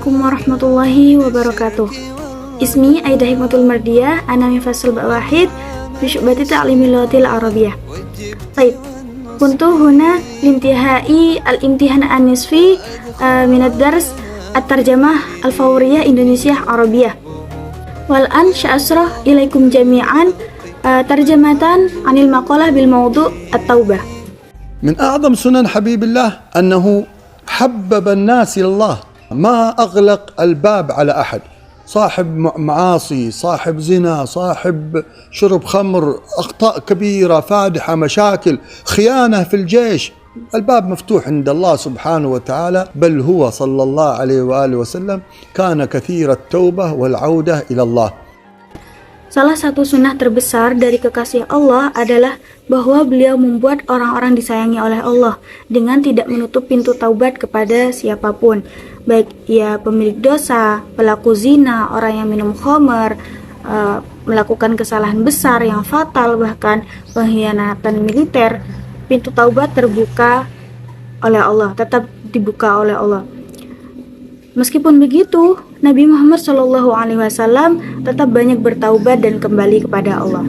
Assalamualaikum warahmatullahi wabarakatuh. Ismi Aidah Hikmatul Mardiyah, ana min fasl wahid fi syu'bati ta'limil lughatil arabiyyah. Baik. Kuntu huna lintihai al-imtihan an-nisfi min ad-dars at-tarjamah al-fawriyah Indonesia Arabiyah. Wal an sya'asrah ilaikum jami'an tarjamatan anil maqalah bil mawdu' at-taubah. من أعظم سنن حبيب الله أنه حبب الناس إلى الله، ما أغلق الباب على أحد. صاحب معاصي، صاحب زنا، صاحب شرب خمر، أخطاء كبيرة فادحة، مشاكل، خيانة في الجيش، الباب مفتوح عند الله سبحانه وتعالى. بل هو صلى الله عليه وآله وسلم كان كثير التوبة والعودة إلى الله. Salah satu sunnah terbesar dari kekasih Allah adalah bahwa beliau membuat orang-orang disayangi oleh Allah dengan tidak menutup pintu taubat kepada siapapun, baik ia pemilik dosa, pelaku zina, orang yang minum khamar, melakukan kesalahan besar yang fatal, bahkan pengkhianatan militer. Pintu taubat terbuka oleh Allah, tetap dibuka oleh Allah. Meskipun begitu, Nabi Muhammad SAW tetap banyak bertaubat dan kembali kepada Allah.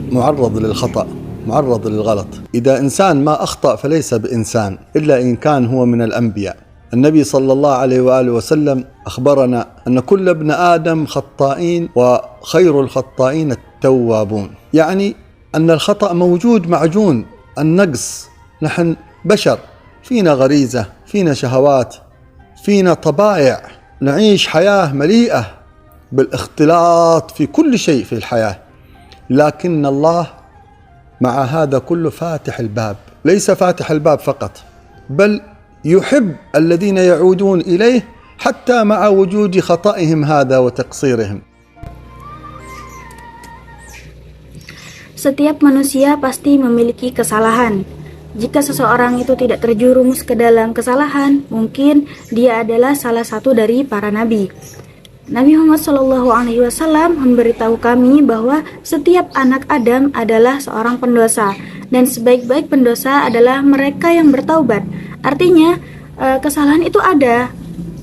معرض للخطأ، معرض للغلط. إذا إنسان ما أخطأ فليس بإنسان إلا إن كان هو من الأنبياء. النبي صلى الله عليه وآله وسلم أخبرنا أن كل ابن آدم خطائين وخير الخطائين التوابون، يعني أن الخطأ موجود معجون، النقص. نحن بشر، فينا غريزة، فينا شهوات، فينا طبائع، نعيش حياة مليئة بالاختلاط في كل شيء في الحياة، لكن الله مع هذا كله فاتح الباب، ليس فاتح الباب فقط، بل يحب الذين يعودون إليه حتى مع وجود خطئهم هذا وتقصيرهم. Setiap manusia pasti memiliki kesalahan. Jika seseorang itu tidak terjerumus ke dalam kesalahan, mungkin dia adalah salah satu dari para nabi. Nabi Muhammad SAW memberitahu kami bahwa setiap anak Adam adalah seorang pendosa, dan sebaik-baik pendosa adalah mereka yang bertaubat. Artinya, kesalahan itu ada.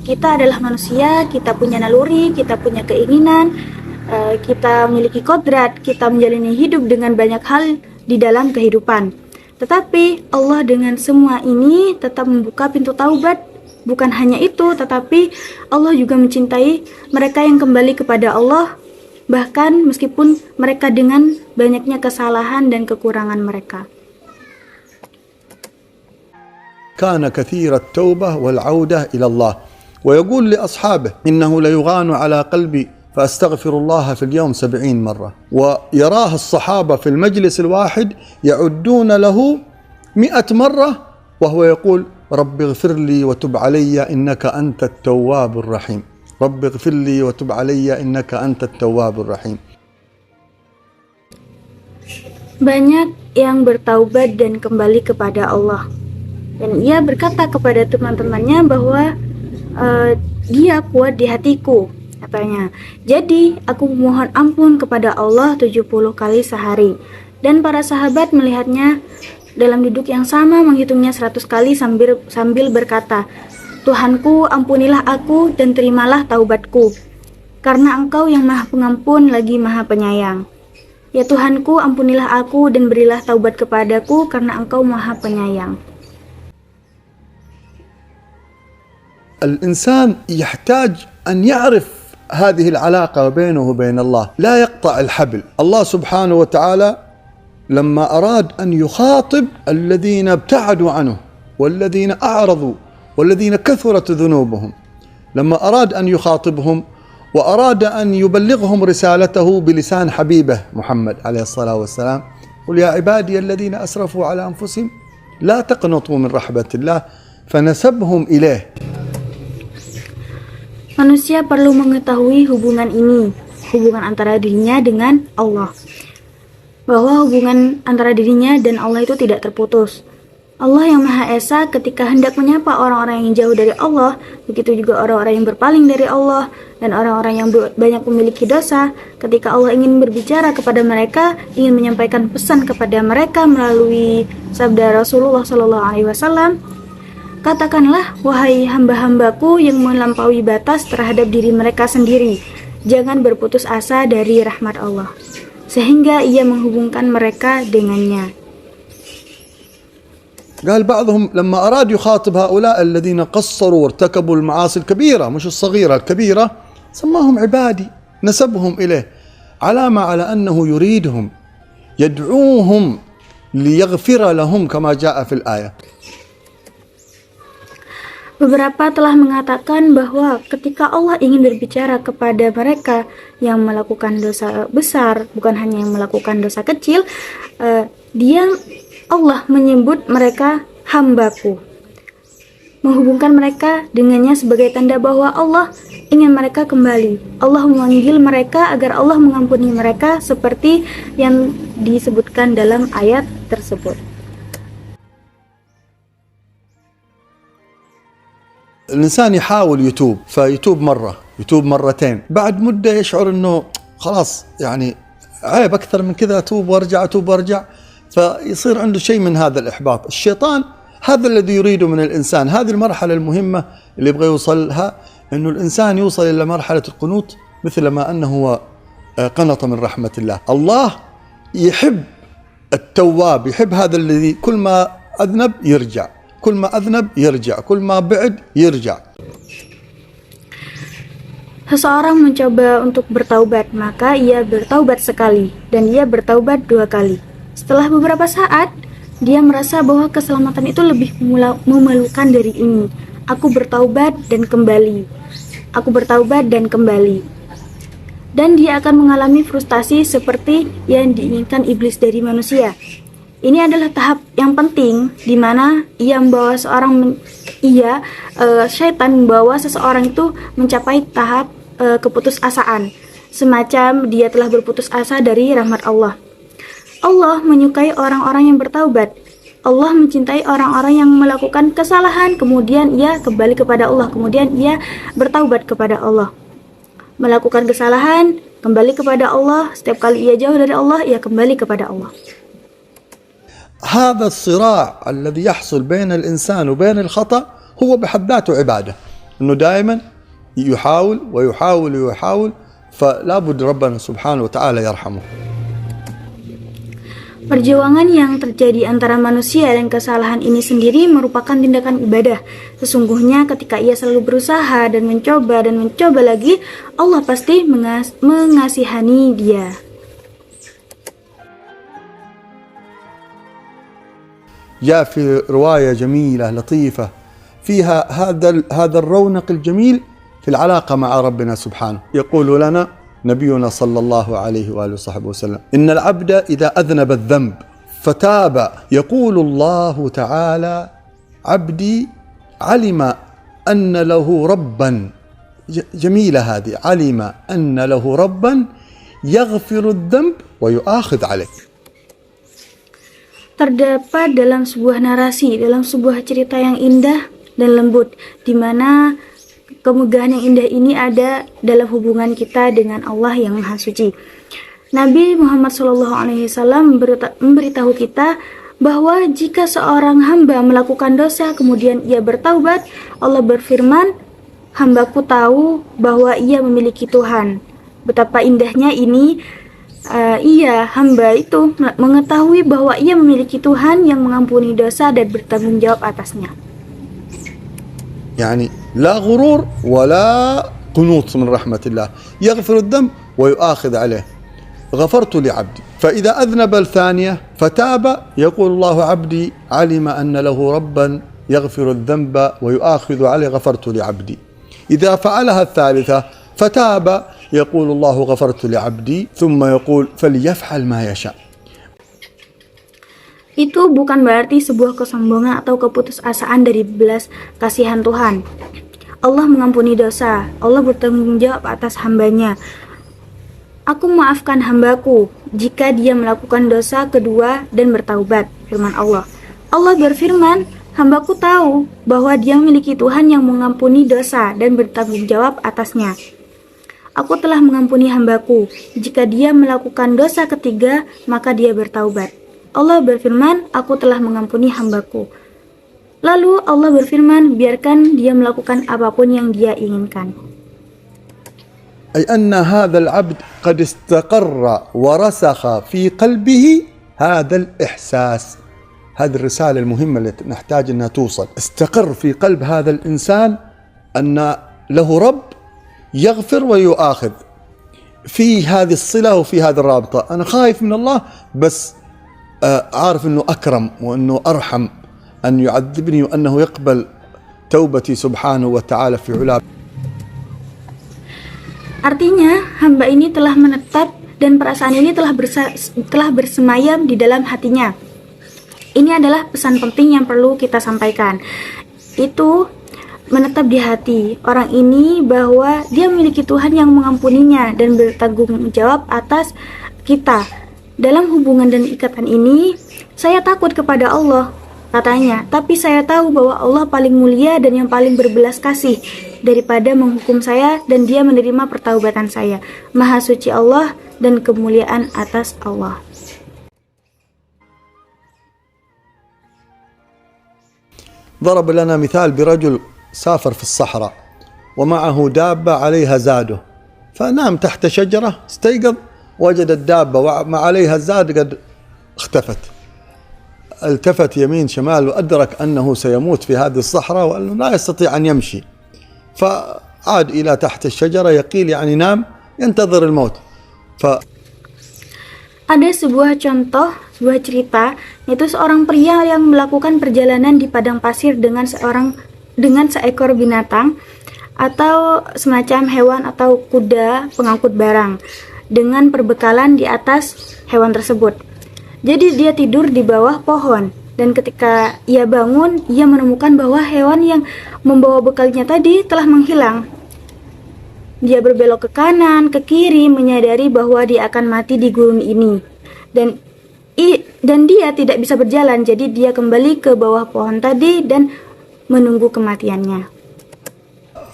Kita adalah manusia, kita punya naluri, kita punya keinginan, kita memiliki kodrat, kita menjalani hidup dengan banyak hal di dalam kehidupan. Tetapi Allah dengan semua ini tetap membuka pintu taubat. Bukan hanya itu, tetapi Allah juga mencintai mereka yang kembali kepada Allah, bahkan meskipun mereka dengan banyaknya kesalahan dan kekurangan mereka. كان كثير التوبة والعودة إلى الله، ويقول لأصحابه إنه ليغان على قلبي فأستغفر الله في اليوم 70 مرة، ويراه الصحابة في المجلس الواحد يعدون له 100 مرة وهو يقول رب اغفر لي وتب علي إنك أنت التواب الرحيم، رب اغفر لي وتب علي إنك أنت التواب الرحيم. Banyak yang bertaubat dan kembali kepada Allah, dan ia berkata kepada teman-temannya bahwa dia kuat di hatiku, katanya. Jadi aku mohon ampun kepada Allah 70 kali sehari. Dan para sahabat melihatnya dalam duduk yang sama menghitungnya 100 kali sambil berkata, Tuhanku, ampunilah aku dan terimalah taubatku, karena Engkau yang Maha Pengampun lagi Maha Penyayang. Ya Tuhanku, ampunilah aku dan berilah taubat kepadaku, karena Engkau Maha Penyayang. الإنسان يحتاج أن يعرف هذه العلاقة بينه وبين الله، لا يقطع الحبل. الله سبحانه وتعالى لما أراد أن يخاطب الذين ابتعدوا عنه والذين أعرضوا والذين كثرت ذنوبهم، لما أراد أن يخاطبهم وأراد أن يبلغهم رسالته بلسان حبيبه محمد عليه الصلاة والسلام، قل يا عبادي الذين أسرفوا على أنفسهم لا تقنطوا من رحمة الله، فنسبهم إليه. Manusia perlu mengetahui hubungan ini, hubungan antara dirinya dengan Allah, bahwa hubungan antara dirinya dan Allah itu tidak terputus. Allah yang Maha Esa ketika hendak menyapa orang-orang yang jauh dari Allah, begitu juga orang-orang yang berpaling dari Allah dan orang-orang yang banyak memiliki dosa. Ketika Allah ingin berbicara kepada mereka, ingin menyampaikan pesan kepada mereka melalui sabda Rasulullah SAW, Katakanlah, wahai hamba-hambaku yang melampaui batas terhadap diri mereka sendiri, jangan berputus asa dari rahmat Allah, sehingga ia menghubungkan mereka dengannya. قال بعضهم لما أراد يخاطب هؤلاء الذين قصروا وارتكبوا المعاصي الكبيرة مش الصغيرة الكبيرة، سماهم عبادي، نسبهم إليه، علامة على أنه يريدهم، يدعوهم ليغفر لهم كما جاء في الآية. Beberapa telah mengatakan bahwa ketika Allah ingin berbicara kepada mereka yang melakukan dosa besar, bukan hanya yang melakukan dosa kecil, Allah menyebut mereka hambaku, menghubungkan mereka dengannya sebagai tanda bahwa Allah ingin mereka kembali. Allah memanggil mereka agar Allah mengampuni mereka seperti yang disebutkan dalam ayat tersebut. الإنسان يحاول يتوب، فيتوب مرة، يتوب مرتين، بعد مدة يشعر أنه خلاص يعني عيب أكثر من كذا، أتوب وأرجع أتوب وأرجع، فيصير عنده شيء من هذا الإحباط. الشيطان هذا الذي يريده من الإنسان، هذه المرحلة المهمة اللي يبغى يوصلها، أنه الإنسان يوصل إلى مرحلة القنوط مثل ما أنه هو قنط من رحمة الله. الله يحب التواب، يحب هذا الذي كل ما أذنب يرجع، كل ما أذنب يرجع، كل ما بعد يرجع. Seseorang mencoba untuk bertaubat, maka ia bertaubat sekali dan ia bertaubat 2 kali. Setelah beberapa saat, dia merasa bahwa keselamatan itu lebih memalukan dari ini. Aku bertaubat dan kembali. Aku bertaubat dan kembali. Dan dia akan mengalami frustasi seperti yang diinginkan iblis dari manusia. Ini adalah tahap yang penting di mana syaitan membawa seseorang itu mencapai tahap keputusasaan, semacam dia telah berputus asa dari rahmat Allah. Allah menyukai orang-orang yang bertaubat. Allah mencintai orang-orang yang melakukan kesalahan kemudian ia kembali kepada Allah, kemudian ia bertaubat kepada Allah. Melakukan kesalahan, kembali kepada Allah, setiap kali ia jauh dari Allah, ia kembali kepada Allah. هذا الصراع الذي يحصل بين الإنسان وبين الخطأ هو بحد ذاته عبادة، إنه دائما يحاول ويحاول ويحاول، فلا بد ربنا سبحانه وتعالى يرحمه. Perjuangan yang terjadi antara manusia dan kesalahan ini sendiri merupakan tindakan ibadah. Sesungguhnya ketika ia selalu berusaha dan mencoba lagi, Allah pasti mengasihani dia. جاء في رواية جميلة لطيفة فيها هذا الرونق الجميل في العلاقة مع ربنا سبحانه. يقول لنا نبينا صلى الله عليه وآله وصحبه وسلم: إن العبد إذا أذنب الذنب فتاب يقول الله تعالى: عبدي علم أن له ربا. جميلة هذه، علم أن له ربا يغفر الذنب ويؤاخذ عليه. Terdapat dalam sebuah narasi, dalam sebuah cerita yang indah dan lembut, di mana kemegahan yang indah ini ada dalam hubungan kita dengan Allah yang Maha Suci. Nabi Muhammad SAW memberitahu kita bahwa jika seorang hamba melakukan dosa kemudian ia bertaubat, Allah berfirman, hambaku tahu bahwa ia memiliki Tuhan. Betapa indahnya ini. Hamba itu mengetahui bahwa ia memiliki Tuhan yang mengampuni dosa dan bertanggung jawab atasnya. يعني لا غرور ولا قنوط من رحمة الله، يغفر الذنب ويؤاخذ عليه. غفرت لعبدي، فإذا أذنب الثانية فتاب يقول الله: عبدي علم أن له ربا يغفر الذنب ويؤاخذ عليه، غفرت لعبدي. إذا فعلها الثالثة فتاب يقول الله: غفرت لعبدي، ثم يقول: فليفعل ما يشاء. Itu bukan berarti sebuah kesombongan atau keputusasaan dari belas kasihan Tuhan. Allah mengampuni dosa, Allah bertanggung jawab atas hambanya. Aku memaafkan hambaku jika dia melakukan dosa kedua dan bertaubat, firman Allah. Allah berfirman, hambaku tahu bahwa dia memiliki Tuhan yang mengampuni dosa dan bertanggung jawab atasnya. Aku telah mengampuni hambaku. Jika dia melakukan dosa ketiga, maka dia bertaubat. Allah berfirman, aku telah mengampuni hambaku. Lalu Allah berfirman, biarkan dia melakukan apapun yang dia inginkan. أي أن هذا العبد قد استقر ورسخ في قلبه هذا الإحساس. هذه الرسالة المهمة التي نحتاج أنها توصل. استقر في قلب هذا الإنسان أن له رب يغفر ويؤاخذ في هذه الصلة وفي هذه الرابطة. أنا خايف من الله بس عارف أنه أكرم وأنه أرحم أن يعذبني وأنه يقبل توبتي سبحانه وتعالى في علاه. Artinya, hamba ini telah menetap dan perasaan ini telah bersemayam di dalam hatinya. Ini adalah pesan penting yang perlu kita sampaikan. Itu menetap di hati orang ini bahwa dia memiliki Tuhan yang mengampuninya dan bertanggung jawab atas kita. Dalam hubungan dan ikatan ini, saya takut kepada Allah, katanya, tapi saya tahu bahwa Allah paling mulia dan yang paling berbelas kasih daripada menghukum saya, dan dia menerima pertaubatan saya. Maha suci Allah dan kemuliaan atas Allah. ضرب لنا مثال برجل سافر في الصحراء ومعه دابة عليها زاده، فنام تحت شجرة، استيقظ وجد الدابة وما عليها الزاد قد اختفت. التفت يمين شمال وأدرك أنه سيموت في هذه الصحراء وأنه لا يستطيع أن يمشي، فعاد إلى تحت الشجرة يقيل يعني نام ينتظر الموت. Ada sebuah contoh, sebuah cerita, yaitu seorang pria yang melakukan perjalanan di padang pasir dengan seekor binatang atau semacam hewan atau kuda pengangkut barang dengan perbekalan di atas hewan tersebut. Jadi dia tidur di bawah pohon, dan ketika ia bangun, ia menemukan bahwa hewan yang membawa bekalnya tadi telah menghilang. Dia berbelok ke kanan, ke kiri, menyadari bahwa dia akan mati di gurun ini. Dan dia tidak bisa berjalan, jadi dia kembali ke bawah pohon tadi dan menunggu kematiannya.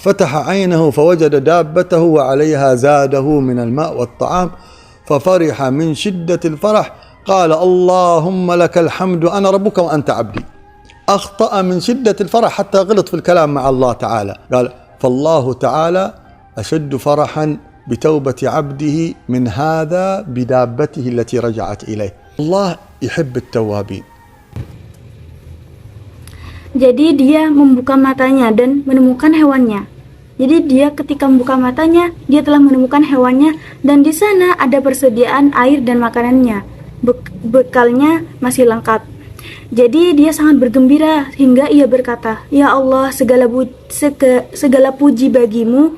فتح عينه فوجد دابته وعليها زاده من الماء والطعام ففرح من شدة الفرح قال اللهم لك الحمد أنا ربك وأنت عبدي. أخطأ من شدة الفرح حتى غلط في الكلام مع الله تعالى. قال فالله تعالى أشد فرحا بتوبة عبده من هذا بدابته التي رجعت إليه. الله يحب التوابين. Jadi dia membuka matanya dan menemukan hewannya. Jadi dia ketika membuka matanya, dia telah menemukan hewannya, dan di sana ada persediaan air dan makanannya. Bekalnya masih lengkap. Jadi dia sangat bergembira hingga ia berkata, "Ya Allah, segala puji bagimu,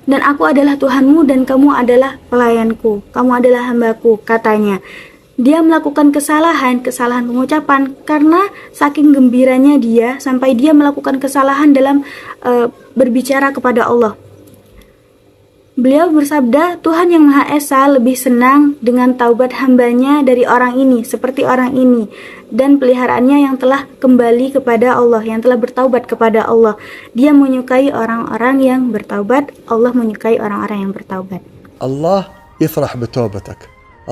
dan aku adalah Tuhanmu dan kamu adalah pelayanku, kamu adalah hambaku," katanya. Dia melakukan kesalahan pengucapan karena saking gembiranya dia sampai dia melakukan kesalahan dalam berbicara kepada Allah. Beliau bersabda, Tuhan yang Maha Esa lebih senang dengan taubat hambanya dari orang ini, seperti orang ini, dan peliharaannya yang telah kembali kepada Allah, yang telah bertaubat kepada Allah. Dia menyukai orang-orang yang bertaubat, Allah menyukai orang-orang yang bertaubat. Allah يفرح بتوبتك،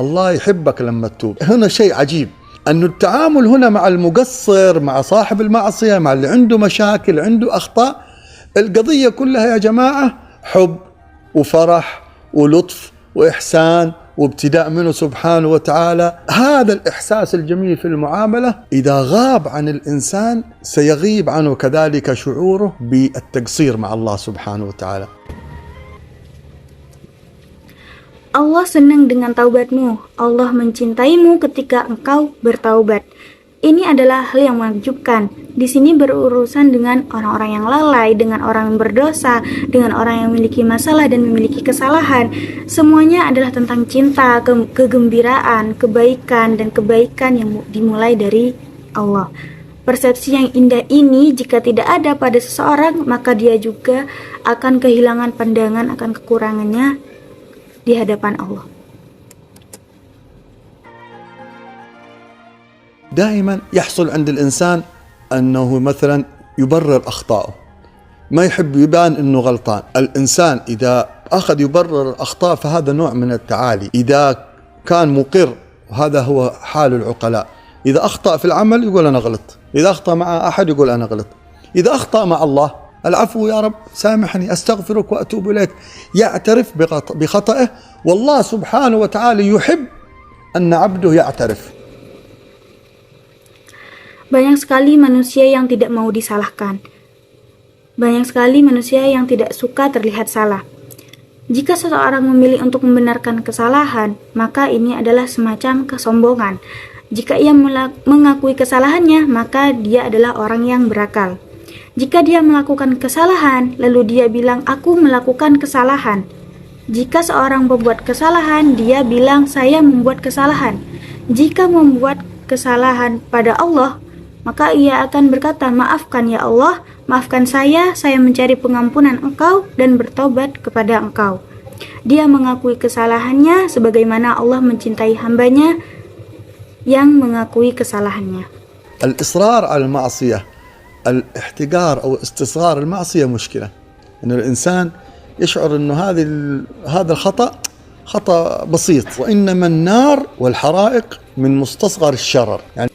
الله يحبك لما تتوب. هنا شيء عجيب أنه التعامل هنا مع المقصر، مع صاحب المعصية، مع اللي عنده مشاكل، عنده أخطاء، القضية كلها يا جماعة حب وفرح ولطف وإحسان وابتداء منه سبحانه وتعالى. هذا الإحساس الجميل في المعاملة إذا غاب عن الإنسان سيغيب عنه كذلك شعوره بالتقصير مع الله سبحانه وتعالى. Allah senang dengan taubatmu. Allah mencintaimu ketika engkau bertaubat. Ini adalah hal yang menakjubkan. Di sini berurusan dengan orang-orang yang lalai, dengan orang yang berdosa, dengan orang yang memiliki masalah dan memiliki kesalahan. Semuanya adalah tentang cinta, kegembiraan, kebaikan, dan kebaikan yang dimulai dari Allah. Persepsi yang indah ini jika tidak ada pada seseorang, maka dia juga akan kehilangan pandangan akan kekurangannya di hadapan Allah. دائما يحصل عند الإنسان أنه مثلا يبرر أخطائه، ما يحب يبان أنه غلطان. الإنسان إذا أخذ يبرر الأخطاء فهذا نوع من التعالي. إذا كان مقر، وهذا هو حال العقلاء، إذا أخطأ في العمل يقول أنا غلط، إذا أخطأ مع أحد يقول أنا غلط، إذا أخطأ مع الله العفو يا رب سامحني أستغفرك وأتوب إليك، يعترف بخطئه، والله سبحانه وتعالى يحب أن عبده يعترف. Banyak sekali manusia yang tidak mau disalahkan. Banyak sekali manusia yang tidak suka terlihat salah. Jika seseorang memilih untuk membenarkan kesalahan, maka ini adalah semacam kesombongan. Jika ia mengakui kesalahannya, maka dia adalah orang yang berakal. Jika dia melakukan kesalahan, lalu dia bilang, "Aku melakukan kesalahan." Jika seorang membuat kesalahan, dia bilang, "Saya membuat kesalahan." Jika membuat kesalahan pada Allah, maka ia akan berkata, "Maafkan ya Allah, maafkan saya mencari pengampunan Engkau dan bertobat kepada Engkau." Dia mengakui kesalahannya sebagaimana Allah mencintai hambanya yang mengakui kesalahannya. الإصرار على المعصية، الاحتقار أو استصغار المعصية مشكلة، إنه الإنسان يشعر إنه هذا الخطأ خطأ بسيط، وإنما النار والحرائق من مستصغر الشرر. يعني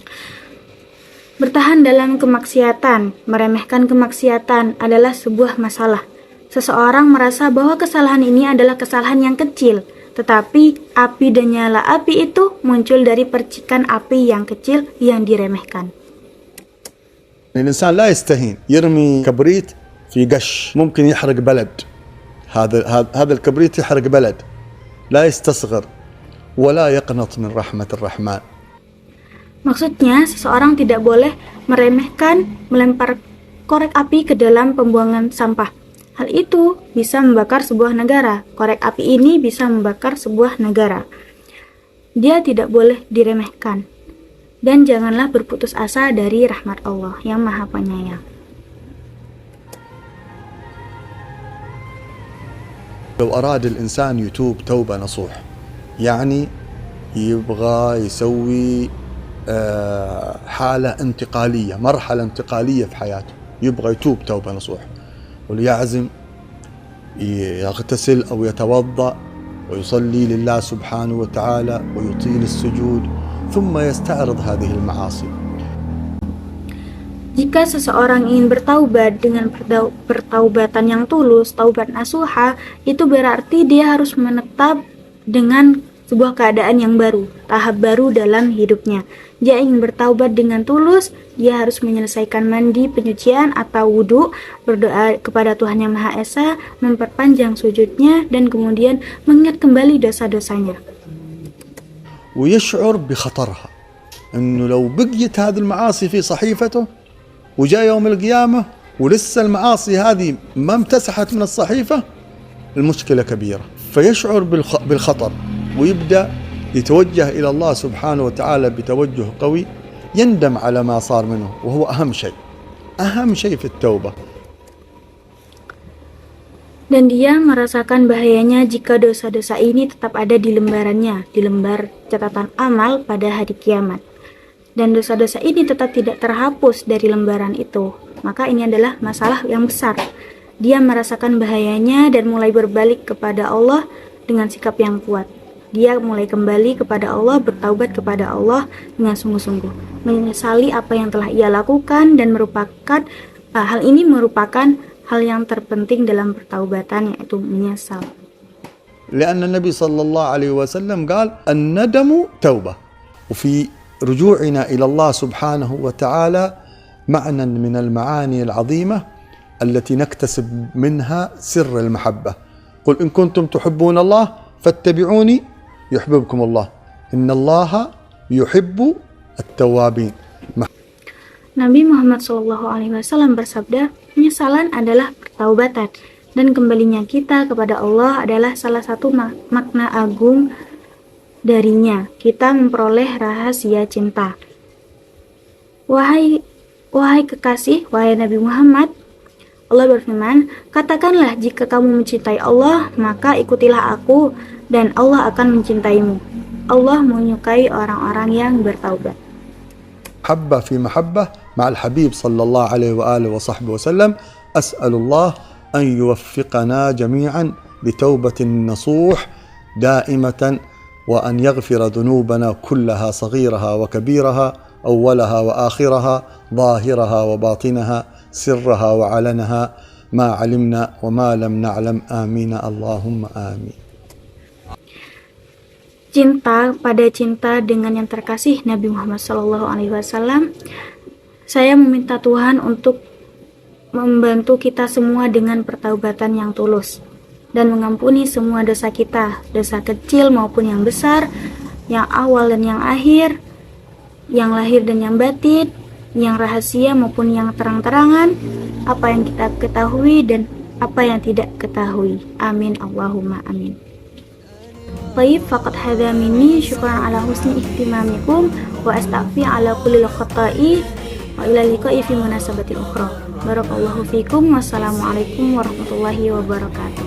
Bertahan dalam kemaksiatan, meremehkan kemaksiatan adalah sebuah masalah. Seseorang merasa bahwa kesalahan ini adalah kesalahan yang kecil, tetapi api dan nyala api itu muncul dari percikan api yang kecil yang diremehkan. الإنسان لا يستهين، يرمي كبريت في قش ممكن يحرق بلد، هذا الكبريت يحرق بلد، لا يستصغر ولا يقنط من رحمة الرحمن. Maksudnya, seseorang tidak boleh meremehkan melempar korek api ke dalam pembuangan sampah. Hal itu bisa membakar sebuah negara. Korek api ini bisa membakar sebuah negara. Dia tidak boleh diremehkan. Dan janganlah berputus asa dari rahmat Allah yang Maha Penyayang. لو أراد الإنسان يتوب توبة نصوح، يعني يبغى يسوي حالة انتقالية، مرحلة انتقالية في حياته، يبغى يتوب توبة نصوح، وليعزم يغتسل أو يتوضأ ويصلي لله سبحانه وتعالى ويطيل السجود ثم يستعرض هذه المعاصي. Jika seseorang ingin bertaubat dengan pertaubatan yang tulus, taubat nasuha, itu berarti dia harus menetap dengan sebuah keadaan yang baru, tahap baru dalam hidupnya. Dia ingin bertaubat dengan tulus, dia harus menyelesaikan mandi, penyucian atau wudhu, berdoa kepada Tuhan Yang Maha Esa, memperpanjang sujudnya, dan kemudian mengingat kembali dosa-dosanya. ويشعر بخطرها، إنه لو بقيت هذه المعاصي في صحيفته وجاء يوم القيامة ولسه المعاصي هذه ما امتسحت من الصحيفة، المشكلة كبيرة، فيشعر بالخطر ويبدأ يتوجه إلى الله سبحانه وتعالى بتوجه قوي، يندم على ما صار منه، وهو أهم شيء في التوبة. Dan dia merasakan bahayanya jika dosa-dosa ini tetap ada di lembarannya, di lembar catatan amal pada hari kiamat. Dan dosa-dosa ini tetap tidak terhapus dari lembaran itu. Maka ini adalah masalah yang besar. Dia merasakan bahayanya dan mulai berbalik kepada Allah dengan sikap yang kuat. Dia mulai kembali kepada Allah, bertaubat kepada Allah dengan sungguh-sungguh, menyesali apa yang telah ia lakukan, dan hal ini merupakan hal yang terpenting dalam pertaubatan, yaitu menyesal. لأن النبي صلى الله عليه وسلم قال الندم توبة، وفي رجوعنا إلى الله سبحانه وتعالى معنى من المعاني العظيمة التي نكتسب منها سر المحبة. قل إن كنتم تحبون الله فاتبعوني يحببكم الله إن الله يحب التوابين. Nabi Muhammad SAW bersabda, penyesalan adalah pertaubatan, dan kembalinya kita kepada Allah adalah salah satu makna agung darinya. Kita memperoleh rahasia cinta. Wahai kekasih, wahai Nabi Muhammad, Allah berfirman, katakanlah jika kamu mencintai Allah, maka ikutilah aku, dan Allah akan mencintaimu. Allah menyukai orang-orang yang bertaubat. محبة في محبة مع الحبيب صلى الله عليه وآله وصحبه وسلم. أسأل الله أن يوفقنا جميعا لتوبة نصوح دائمة، وأن يغفر ذنوبنا كلها صغيرها وكبيرها. أولها وآخرها ظاهرها وباطنها سرها وعلنها ما علمنا وما لم نعلم آمين اللهم آمين. Cinta pada cinta dengan yang terkasih Nabi Muhammad SAW, saya meminta Tuhan untuk membantu kita semua dengan pertaubatan yang tulus dan mengampuni semua dosa kita, dosa kecil maupun yang besar, yang awal dan yang akhir, yang lahir dan yang batin, yang rahasia maupun yang terang-terangan, apa yang kita ketahui dan apa yang tidak ketahui. Amin Allahumma amin. Baik, faqad hadza minni, syukran ala husni ihtimamikum wa astaghfir ala kulli khata'i wa ila liqa'i fi munasabati ukhra. Barakallahu fikum. Wassalamualaikum warahmatullahi wabarakatuh.